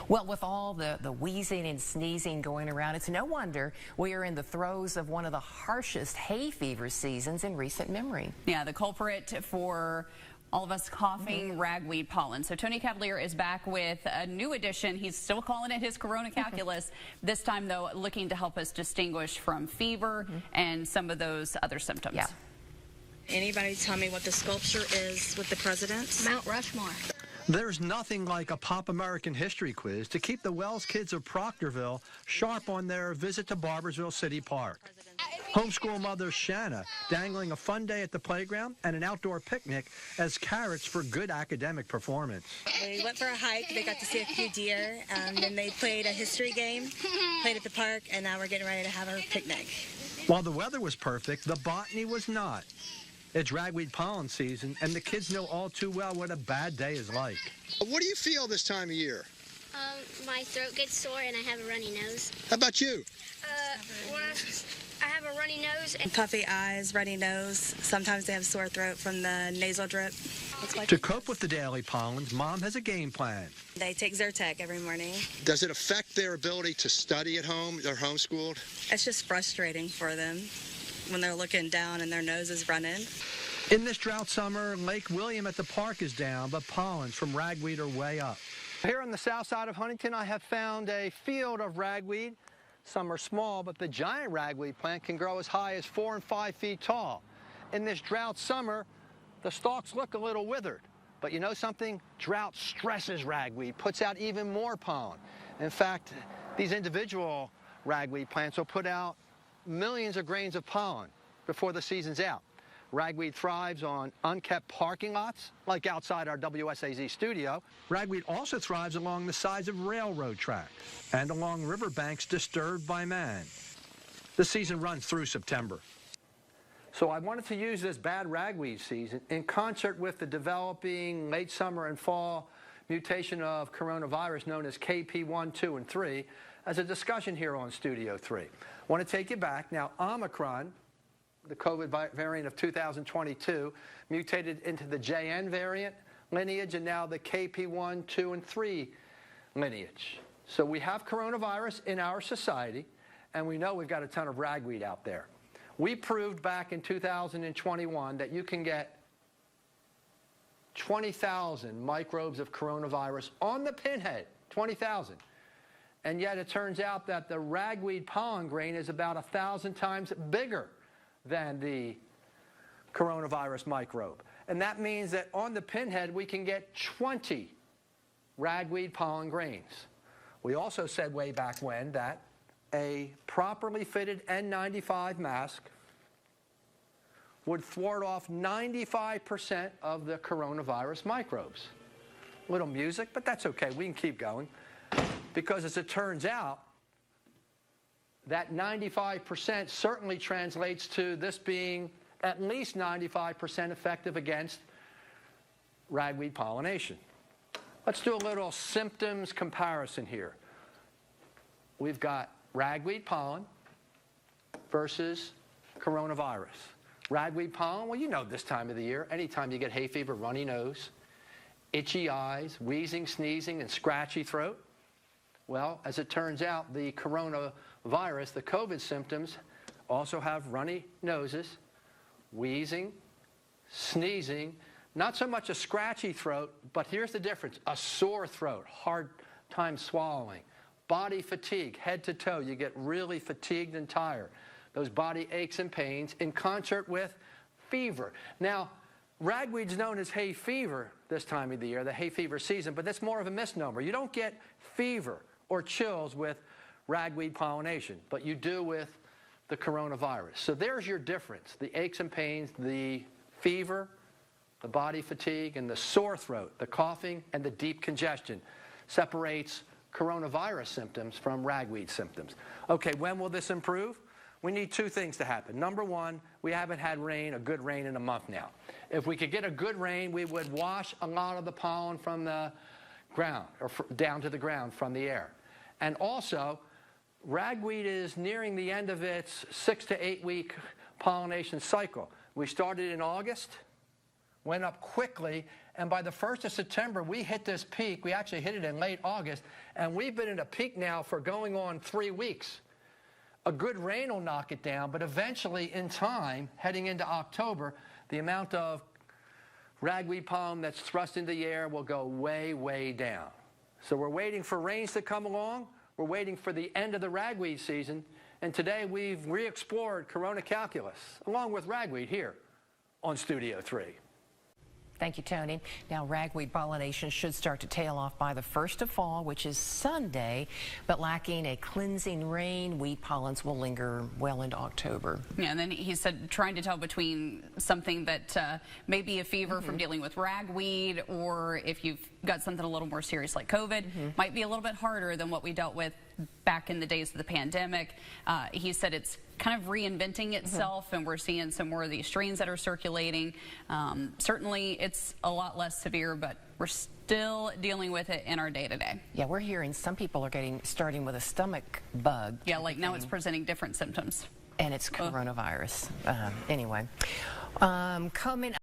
Well, with all the wheezing and sneezing going around, it's no wonder we are in the throes of one of the harshest hay fever seasons in recent memory. Yeah, the culprit for all of us coughing, ragweed pollen. So Tony Cavalier is back with a new edition. He's still calling it his Corona Calculus. This time, though, looking to help us distinguish from fever and some of those other symptoms. Yeah. Anybody tell me what the sculpture is with the presidents? Mount Rushmore. There's nothing like a pop American history quiz to keep the Wells kids of Proctorville sharp on their visit to Barboursville City Park. Homeschool mother Shanna dangling a fun day at the playground and an outdoor picnic as carrots for good academic performance. We went for a hike. They got to see a few deer, and then they played a history game, played at the park, and now we're getting ready to have our picnic. While the weather was perfect, the botany was not. It's ragweed pollen season, and the kids know all too well what a bad day is like. What do you feel this time of year? My throat gets sore and I have a runny nose. How about you? I have a runny nose. Puffy eyes, runny nose. Sometimes they have sore throat from the nasal drip. To cope with the daily pollens, Mom has a game plan. They take Zyrtec every morning. Does it affect their ability to study at home? They're homeschooled? It's just frustrating for them when they're looking down and their nose is running. In this drought summer, Lake William at the park is down, but pollens from ragweed are way up. Here on the south side of Huntington, I have found a field of ragweed. Some are small, but the giant ragweed plant can grow as high as 4 and 5 feet tall. In this drought summer, the stalks look a little withered. But you know something? Drought stresses ragweed, puts out even more pollen. In fact, these individual ragweed plants will put out millions of grains of pollen before the season's out. Ragweed thrives on unkept parking lots, like outside our WSAZ studio. Ragweed also thrives along the sides of railroad tracks and along riverbanks disturbed by man. The season runs through September. So I wanted to use this bad ragweed season in concert with the developing late summer and fall mutation of coronavirus known as KP1, 2, and 3 as a discussion here on Studio 3. I want to take you back. Now, Omicron, the COVID variant of 2022, mutated into the JN variant lineage and now the KP1, 2, and 3 lineage. So we have coronavirus in our society, and we know we've got a ton of ragweed out there. We proved back in 2021 that you can get 20,000 microbes of coronavirus on the pinhead, 20,000. And yet it turns out that the ragweed pollen grain is about 1,000 times bigger than the coronavirus microbe. And that means that on the pinhead, we can get 20 ragweed pollen grains. We also said way back when that a properly fitted N95 mask would thwart off 95% of the coronavirus microbes. A little music, but that's okay. We can keep going. Because as it turns out, that 95% certainly translates to this being at least 95% effective against ragweed pollination. Let's do a little symptoms comparison here. We've got ragweed pollen versus coronavirus. Ragweed pollen, well, you know this time of the year, anytime you get hay fever, runny nose, itchy eyes, wheezing, sneezing, and scratchy throat. Well, as it turns out, the coronavirus, the COVID symptoms, also have runny noses, wheezing, sneezing, not so much a scratchy throat, but here's the difference, a sore throat, hard time swallowing, body fatigue, head to toe, you get really fatigued and tired. Those body aches and pains in concert with fever. Now, ragweed's known as hay fever this time of the year, the hay fever season, but that's more of a misnomer. You don't get fever or chills with ragweed pollination, but you do with the coronavirus. So there's your difference, the aches and pains, the fever, the body fatigue, and the sore throat, the coughing, and the deep congestion separates coronavirus symptoms from ragweed symptoms. Okay, when will this improve? We need two things to happen. Number one, we haven't had rain, a good rain, in a month now. If we could get a good rain, we would wash a lot of the pollen from the ground, or down to the ground from the air. And also, ragweed is nearing the end of its 6 to 8 week pollination cycle. We started in August. went up quickly, and by the 1st of September, we hit this peak. We actually hit it in late August, and we've been at a peak now for going on 3 weeks. A good rain will knock it down, but eventually, in time, heading into October, the amount of ragweed pollen that's thrust into the air will go way, way down. So we're waiting for rains to come along. We're waiting for the end of the ragweed season. And today we've re-explored corona calculus, along with ragweed here on Studio 3. Thank you, Tony. Now, ragweed pollination should start to tail off by the 1st of fall, which is Sunday, but lacking a cleansing rain, weed pollens will linger well into October. Yeah, and then he said trying to tell between something that may be a fever from dealing with ragweed, or if you've got something a little more serious like COVID, might be a little bit harder than what we dealt with back in the days of the pandemic. He said it's kind of reinventing itself, and we're seeing some more of these strains that are circulating. Certainly it's a lot less severe, but we're still dealing with it in our day-to-day. Yeah, we're hearing some people are starting with a stomach bug. Yeah, like now it's presenting different symptoms. And it's coronavirus. Anyway, coming